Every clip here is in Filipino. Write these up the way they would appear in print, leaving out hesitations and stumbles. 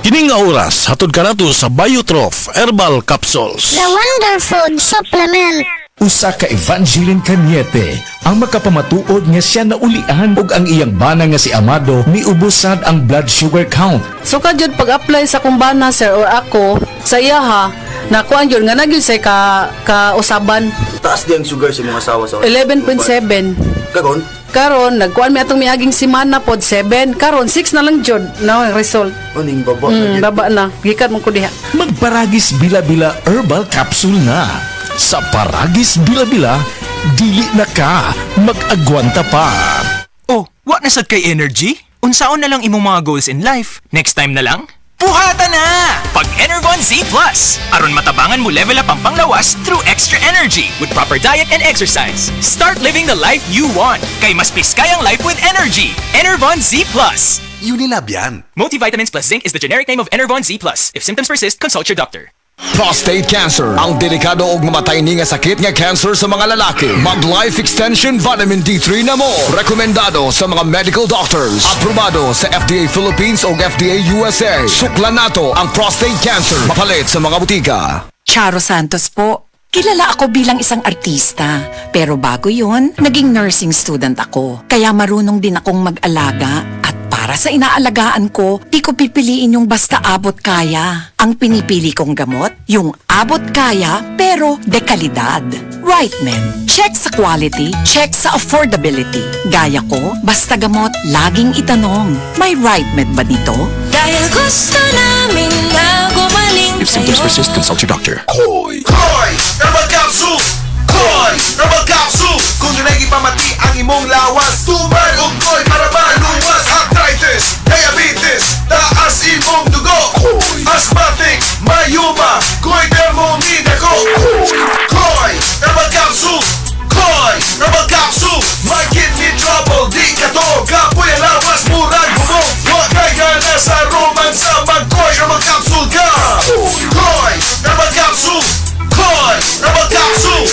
Kining nga oras, hatod ka nato sa Biotrof Herbal Capsules. The Wonder Food Supplement. Usa ka Evangeline Cañete ang makapamatuod nga siya naulian ug ang iyang bana nga si Amado miubos sad ang blood sugar count. So jud pag-apply sa kumbana sir or ako sa iya ha, nakuan yun nga nagyud say ka usaban Taas di ang sugar sa mga asawa sa 11.7. Kagon? Karon nagkuan mi atong miaging semana pod 7. Karon 6 na lang jud na ang result. Uning baba. Baba na. Gikat mo ko diha. Magparagis bila-bila herbal capsule na. Sa Paragis Bila-Bila, dili na ka mag-agwanta pa. Oh, what na sad kay energy? Unsaon na lang imong mga goals in life? Next time na lang? Puhata na! Pag Enervon Z+. Aron matabangan mo level up ang panglawas through extra energy with proper diet and exercise. Start living the life you want. Kay mas piskay ang life with energy. Enervon Z+. Unilab yan. Multivitamins plus zinc is the generic name of Enervon Z+. If symptoms persist, consult your doctor. Prostate cancer, ang delikado og mamatay ni nga sakit nga cancer sa mga lalaki. Mag Life Extension Vitamin D3 na mo. Rekomendado sa mga medical doctors. Aprobado sa FDA Philippines o FDA USA. Suklan nato ang prostate cancer. Mapalit sa mga butika. Charo Santos po. Kilala ako bilang isang artista. Pero bago yun, naging nursing student ako. Kaya marunong din akong mag-alaga. At para sa inaalagaan ko, di ko pipiliin yung basta abot kaya. Ang pinipili kong gamot, yung abot kaya pero dekalidad. Rightman. Check sa quality, check sa affordability. Gaya ko, basta gamot, laging itanong. May Rightmed ba nito? Dahil gusto namin na gumaling If symptoms persist, consult your doctor. Koy Herbal Capsule! Koy Herbal Capsule! Kung nilagi pamati ang imong lawas, tuman o koy para maluwas. Arthritis, diabetes, taas imong dugo. Asthmatic, mayuma, koy dermomina ko. Koy Herbal Capsule! Koy Herbal Capsule! May kidney trouble, di ka to. Kapoy ang lawas, murag bumong. Huwag kaya na sa romance, mag-Koy Herbal Capsule ka. Koy Herbal Capsule! Koy Herbal Capsule!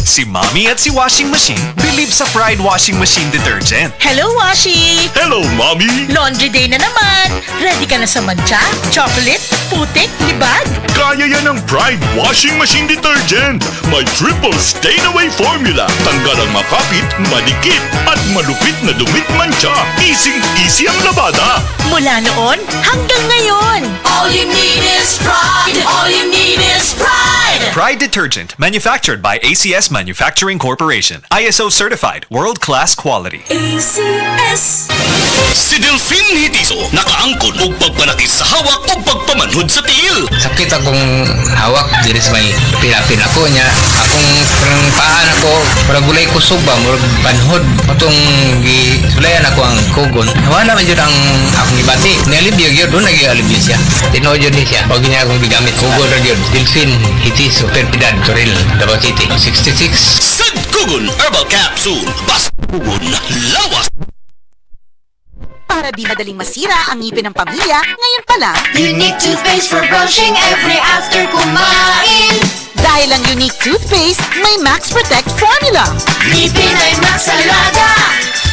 Si Mommy at si Washing Machine believe sa Pride Washing Machine Detergent. Hello, Washi! Hello, Mommy! Laundry day na naman! Ready ka na sa mancha, chocolate, putik, libag? Kaya yan ang Pride Washing Machine Detergent. May triple stain-away formula. Tanggal ang makapit, manikit, at malupit na dumit mancha. Easy ang labada. Mula noon hanggang ngayon. All you need is pride. All you need is pride. Pride Detergent, manufactured by ACS Manufacturing Corporation. ISO certified, world-class quality. ACS. Si Delphine Hitiso, nakaangkon og pagpanakis sa hawak o pagpamanhod sa tiil. Sakit akong hawak diri sa may pilapin ako niya. Akong parang paan ako, parang gulay kusog ba, murag panhod. Matong gisulayan ako ang kugon. Wala man yun ang akong ibati. Nalibyo yun, doon nag-alibyo siya. Tinood yun siya. Pag niya akong bigamit, kugon na yun. Delphine Hitiso, Perpidad, Toril, Davao City, 66. Sad Kugon Herbal Capsule. Bas Kugon Lawas. Para di madaling masira ang ngipin ng pamilya, ngayon pa lang, Unique toothpaste for brushing every after kumain. dahil ang unique toothpaste, may Max Protect formula. Ngipin ay Max Alaga.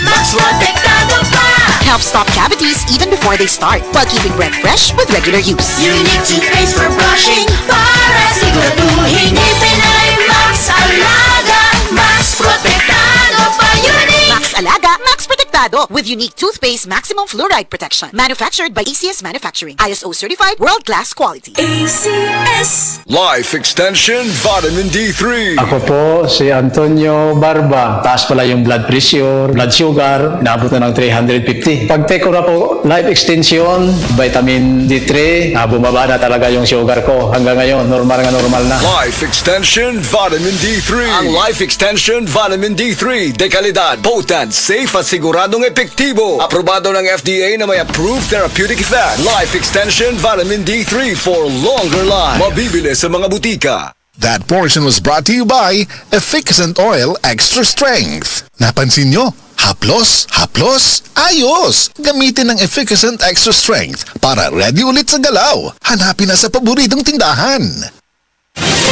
Max Protectado pa. Helps stop cavities even before they start, while keeping breath fresh with regular use. Unique toothpaste for brushing para siguraduhin ngipin ay Max Alaga. Max Protectado pa. Unique. Max Alaga, Max Protectado with unique toothpaste maximum fluoride protection. Manufactured by ACS Manufacturing. ISO certified world-class quality. ACS. Life Extension Vitamin D3. Ako po si Antonio Barba. Taas pala yung blood pressure, blood sugar, naabot na ng 350. Pag take ko na po life extension, vitamin D3, bumaba na talaga yung sugar ko. Hanggang ngayon, normal na. Life Extension Vitamin D3. Ang Life Extension Vitamin D3, dekalidad, potent, safe at siguradong epektibo. Aprobado ng FDA na may approved therapeutic effect. Life Extension Vitamin D3 for longer life. Mabibili sa mga butika. That portion was brought to you by Efficacent Oil Extra Strength. Napansin nyo? Haplos, ayos! Gamitin ng Efficacent Extra Strength para ready ulit sa galaw. Hanapin na sa paboritong tindahan.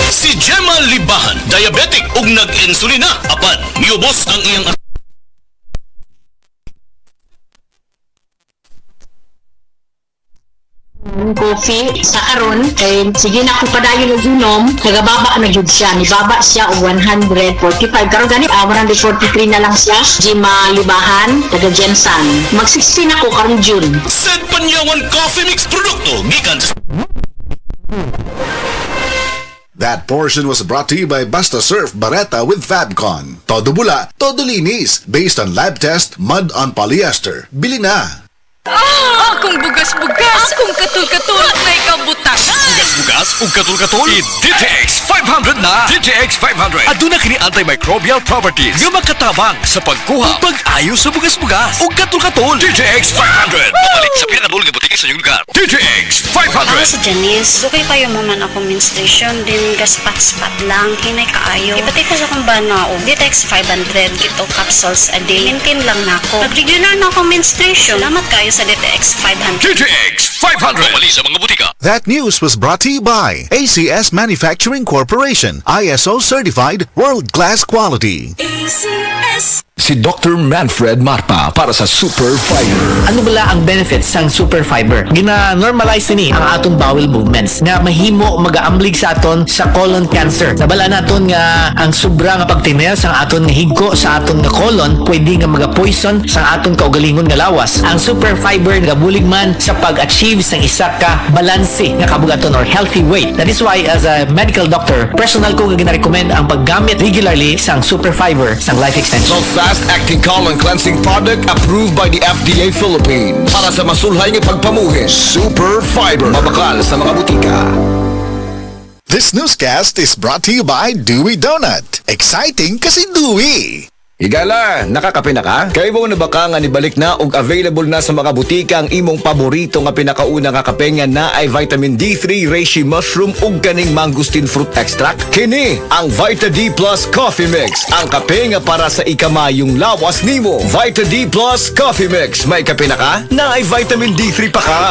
Si Gemma Libahan, diabetic ug nag-insulina. Apan, miubos ang iyang coffee sa karon kay sige na ako padayon og inom nagababa na jud siya nibaba siya og 145 karon gani 143 na lang siya di malibahan taga Jensen mag 16 ako karon June. Set Panyawan Coffee Mix produkto gikan sa That portion was brought to you by Basta Surf Bareta with Fabcon. Todo bula, todo linis. Based on lab test, mud on polyester. Bili na! Akong bugas-bugas, akong katul-katul, may kabutangan. Bugas ug katul-katul DTX 500 na. DTX 500 aduna kini antimicrobial properties nga makatabang sa pagkuha ug pag-ayo sa bugas-bugas ug katul-katul. DTX 500 pabalik sa pinakadul nga butika sa inyong lugar. DTX 500. Ako si Janice, sukay kayo mo man akong menstruation din gaspat-spat lang hinay kaayo. Ipatay ko sa akong bana og DTX 500 kito capsules a day. Maintain lang nako. Nag-regular na akong menstruation. Salamat kayo sa DTX 500. DTX 500 pabalik sa mga butika. That news was brought to you by ACS Manufacturing Corporation. ISO certified world-class quality. ACS. Si Dr. Manfred Marpa para sa Super Fiber. Ano bala ang benefits sang Super Fiber? Gina-normalize ni ang atong bowel movements nga mahimo magaamblig sa aton sa colon cancer. Nabala naton nga ang sobra nga pagtiner sang aton nga higko sa aton nga colon pwede nga maga-poison sa aton kaugalingon nga lawas. Ang Super Fiber gabulig man sa pag-achieve sang isa ka balanse nga kabugaton or healthy weight. That is why as a medical doctor, personal ko nga gina-recommend ang paggamit regularly sang Super Fiber sang life extension. Fast-acting colon cleansing product approved by the FDA Philippines. Para sa masulhay nga pagpamuhis, Super Fiber. Mabakal sa mga butika. This newscast is brought to you by Dewey Donut. Exciting kasi Dewey! Higala, nakakape na ka? Kaya mo na baka nga nibalik na ug available na sa mga butika ang imong paborito nga pinakauna nga kape nga na ay vitamin D3, reishi mushroom ug kaning mangosteen fruit extract. Kini ang Vita D Plus Coffee Mix, ang kape nga para sa ikamayong lawas nimo. Vita D Plus Coffee Mix, may kape na ka? Na ay vitamin D3 pa ka.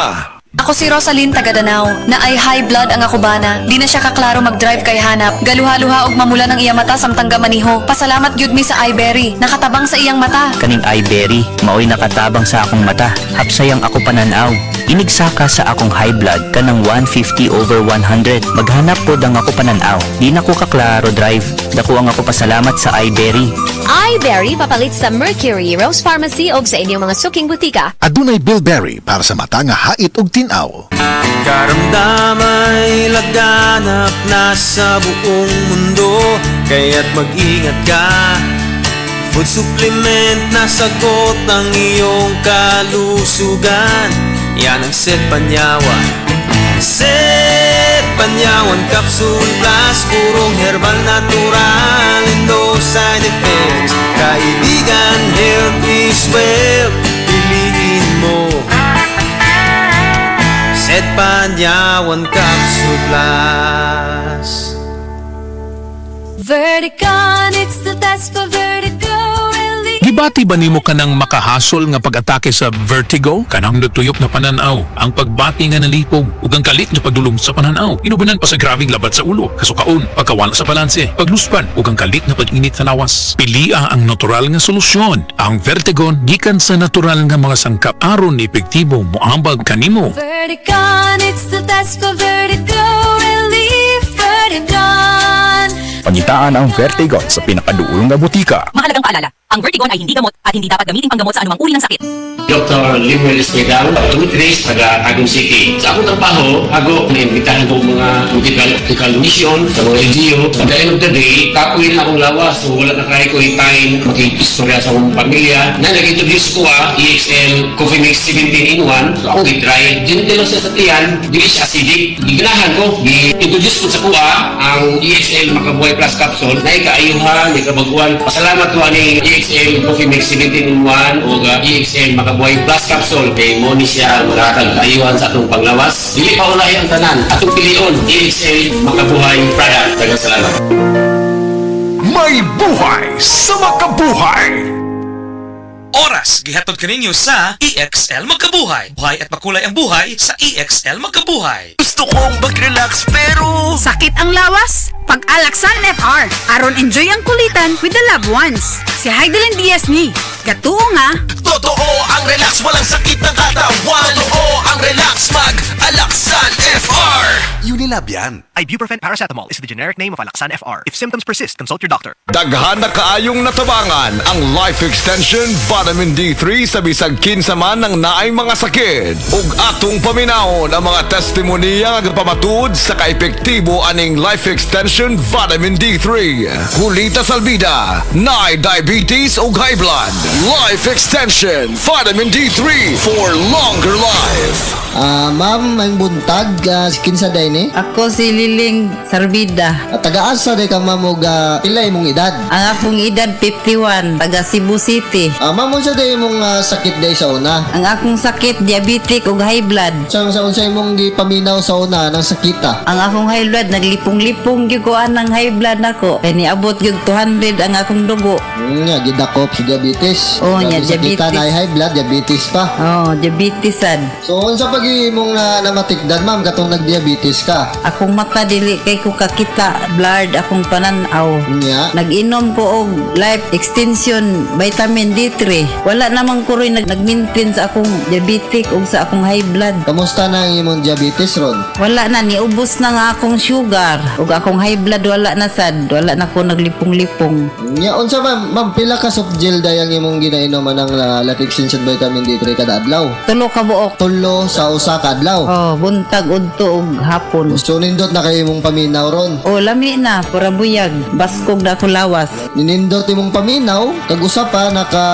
Ako si Rosaline Tagadanao, na ay high blood ang ako bana. Di na siya kaklaro mag-drive kay hanap. Galuha-luha og mamula ng iyang mata samtang gamaniho. Pasalamat gyud mi sa iBerry, nakatabang sa iyang mata. Kaning iBerry, maoy nakatabang sa akong mata. Hapsayang ako pananaw. Inigsaka sa akong high blood kanang 150/100. Maghanap pod ang ako pananaw. Di na ko kaklaro drive. Dako ang ako pasalamat sa iBerry. iBerry papalit sa Mercury, Rose Pharmacy o sa inyong mga suking butika. Adunay Bilberry para sa mata nga hait ug tinaw. Karamdamay laganap na sa buong mundo, kaya't mag-ingat ka. Food supplement na sagot ng iyong kalusugan. Yan ang Set Panyawan. Set Panyawan Capsule Plus, purong herbal natural and no side effects. Kaibigan, health is wealth, piliin mo Set Panyawan Capsule Plus. Verticon, it's the best for vertigo relief. Gibati ba nimo kanang makahasol nga pag-atake sa vertigo? Kanang natuyok na pananaw, ang pagbati nga nalipog, ug ang kalit nga pagdulom sa pananaw. Inubanan pa sa grabing labat sa ulo, kasukaon, pagkawala sa balanse, pagluspan, ug ang kalit nga pag-init sa lawas. Pilia ang natural nga solusyon. Ang Vertigon gikan sa natural nga mga sangkap aron epektibo moambag kanimo. Verticon, it's the best for vertigo relief. Verticon. Pangitaan ang Vertigon sa pinakaduulong nga butika. Mahalagang paalala, ang Vertigon ay hindi gamot at hindi dapat gamitin panggamot sa anumang uri ng sakit. Dr. Limuel Espegal, Tumitris, taga Agong City. Sa akong trabaho, ako naimbitahan ko mga medical mission sa mga LGU. At the end of the day, kapoy na akong lawas. So wala na kaya ko time makikistorya sa akong pamilya. Na nag-introduce ko EXL Coffee Mix 17-in-1. So akong i-try. Gentle lang siya sa tiyan, hindi siya acidic. Giganahan ko, i-introduce ko sa kuha ang EXL Makabuhay Plus Capsule. Na ikaayuhan, ikabaguan. Pasalamat ko ani EXL Coffee Mix 17-in-1 o EXL Makabuhay Plus Capsule kay mo ni siya magkakal kaayuhan sa atong panglawas. Dili pa ulahi ang tanan. Atong pilion, EXL Makabuhay product. Daghang salamat. May buhay sa makabuhay. Oras gihatod kaninyo sa EXL Magkabuhay. Buhay at makulay ang buhay sa EXL Magkabuhay. Gusto kong mag-relax pero sakit ang lawas? Pag-alaksan FR, aron enjoy ang kulitan with the loved ones. Si Heidelin Diaz ni, gatuo nga. Totoo ang relax, walang sakit ng katawan. Totoo ang relax, mag-alax Nilab yan. Ibuprofen paracetamol is the generic name of Alaxan FR. If symptoms persist, consult your doctor. Daghan na kaayong natabangan ang Life Extension Vitamin D3 sa bisag kinsa man ng naay mga sakit. Ug atong paminahon ang mga testimonya nga pamatud sa kaepektibo aning Life Extension Vitamin D3. Kulita salbida, naay diabetes ug high blood. Life Extension Vitamin D3 for longer life. Ma'am, ang buntag, kinsa day ni? Ako si Liling Sarbida. Taga-asa day ka ma'am og pila imong edad? Ang akong edad 51, taga Cebu City. Ma'am, unsa day imong sakit day sa una? Ang akong sakit diabetic ug high blood. Sa unsa imong gipaminaw sa una ng sakita? Ang akong high blood naglipong-lipong gyud ko anang high blood nako. Kay niabot gyud 200 ang akong dugo. Nya gidakop sa diabetes. Oh, nya diabetes. Sakita na high blood, diabetes pa. Oh, diabetes sad. So unsa pag imong namatikdan ma'am katong nagdiabetes ka? Akong mata dili kay ko kakita, blurred akong pananaw. Nya nag-inom ko og life extension vitamin D3. Wala namang ko rin nag-maintain sa akong diabetic ug sa akong high blood. Kamusta na ang imong diabetes ron? Wala na, niubos na nga akong sugar ug akong high blood wala na sad. Wala na ko naglipong-lipong. Nya unsa ma'am pila ka soft gel day ang imong ginainom ng life extension vitamin D3 kada adlaw? 3 ka buok. 3 sa usa ka adlaw. Oh, buntag udto ug hapon. So nindot na kay imong paminaw ron. Oh, lami na para buyag. Baskog na ko lawas. Ninindot imong paminaw, kag usa pa naka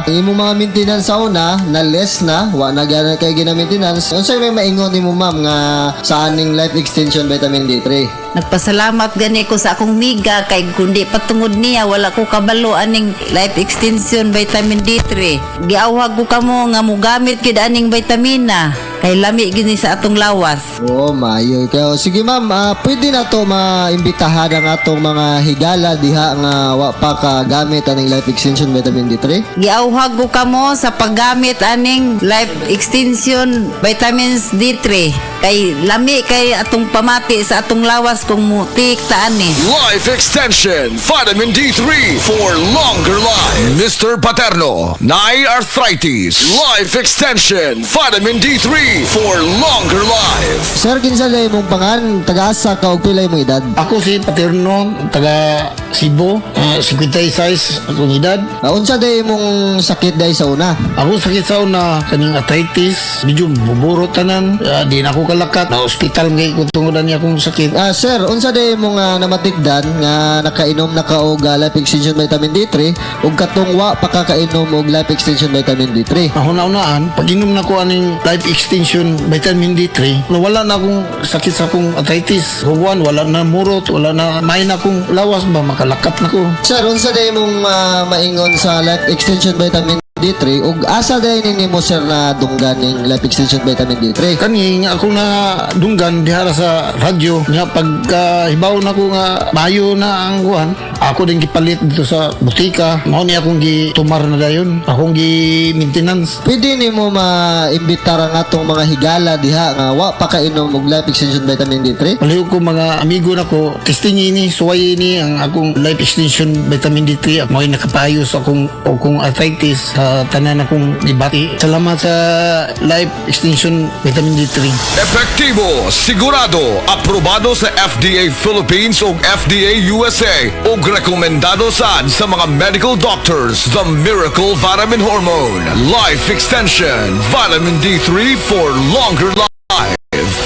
imong mga maintenance sa una na less na, wa na gana kay gina-maintenance. Unsay may maingon nimo ma'am nga sa aning life extension vitamin D3? Nagpasalamat gani ko sa akong miga kay kundi patungod niya wala ko kabalo aning life extension vitamin D3. Giawhag ko kamo nga mogamit gid aning vitamina kay lami gini sa atong lawas. Oh, maayo kayo. Sige ma'am, pwede na to maimbitahan ang atong mga higala diha nga wa pa ka gamit aning life extension vitamin D3. Giawhag ko kamo sa paggamit aning life extension vitamins D3 kay lami kay atong pamati sa atong lawas kung mutik taan ni. Life Extension Vitamin D3 for longer life. Mr. Paterno, naay arthritis. Life Extension Vitamin D3 for longer life. Sir, kinsa lay mong pangan, taga-asa ka og pila imong edad? Ako si Paterno, taga Cebu, 56 akong edad. Unsa day imong sakit day sa una? Ako sakit sa una kaning arthritis, medyo buburo tanan, di na ako kalakat. Na hospital ngay ko tungodan niya akong sakit. Sir, unsa day imong namatikdan nga nakainom na ka og life extension vitamin D3 ug katong wa pa kakainom og life extension vitamin D3? Una-unaan, pag inom na ko aning life extension vitamin D3, wala na akong sakit sa akong arthritis. Huwan, wala na murot, wala na may na akong lawas ba, makalakat na ko. Sir, unsa day mong maingon sa life extension vitamin D3 ug asa day nimo sir na dunggan ning life extension vitamin D3? Kani nga ako na dunggan dihara sa radyo nga pagka hibaw na ko nga mayo na ang kuan, ako din gipalit dito sa butika. Mao ni akong gitumar na dayon, akong gi-maintenance. Pwede nimo maimbita ang atong mga higala diha nga wa pa kainom og life extension vitamin D3? Palihog ko mga amigo nako, testing ini, suway ini ang akong life extension vitamin D3. Mo'y nakapayo sa akong arthritis tanan akong ibati. Salamat sa life extension vitamin D3. Epektibo, sigurado, aprobado sa FDA Philippines ug FDA USA ug rekomendado sad sa mga medical doctors. The Miracle Vitamin Hormone Life Extension Vitamin D3 for longer life.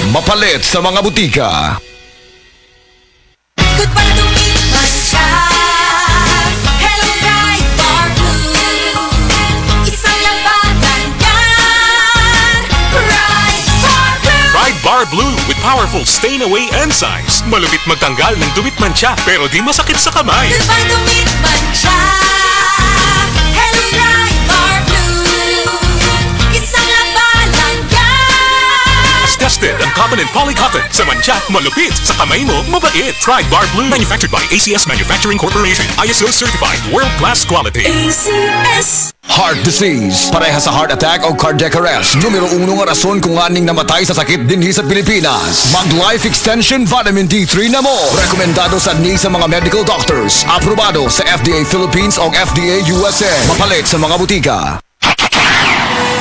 Mapalit sa mga butika. Goodbye to me, Mancha. Hello, Bright Bar Blue. Isang labanan yan. Bright Bar Blue. Bright Bar Blue with powerful stain-away enzymes. Malupit magtanggal ng dumit mancha pero di masakit sa kamay. Goodbye to me, Mancha. Hello, Bright Bar Blue. Isang labanan yan. As tested ang cotton and polycotton. Sa mancha, malupit. Sa kamay mo, mabait. Try Bar Blue. Manufactured by ACS Manufacturing Corporation. ISO certified. World-class quality. ACS. Heart disease, pareha sa heart attack o cardiac arrest. Numero 1 nga rason kung aning namatay sa sakit dinhi sa Pilipinas. Mag Life Extension Vitamin D3 na mo. Rekomendado sa mga medical doctors. Aprobado sa FDA Philippines o FDA USA. Mapalit sa mga butika.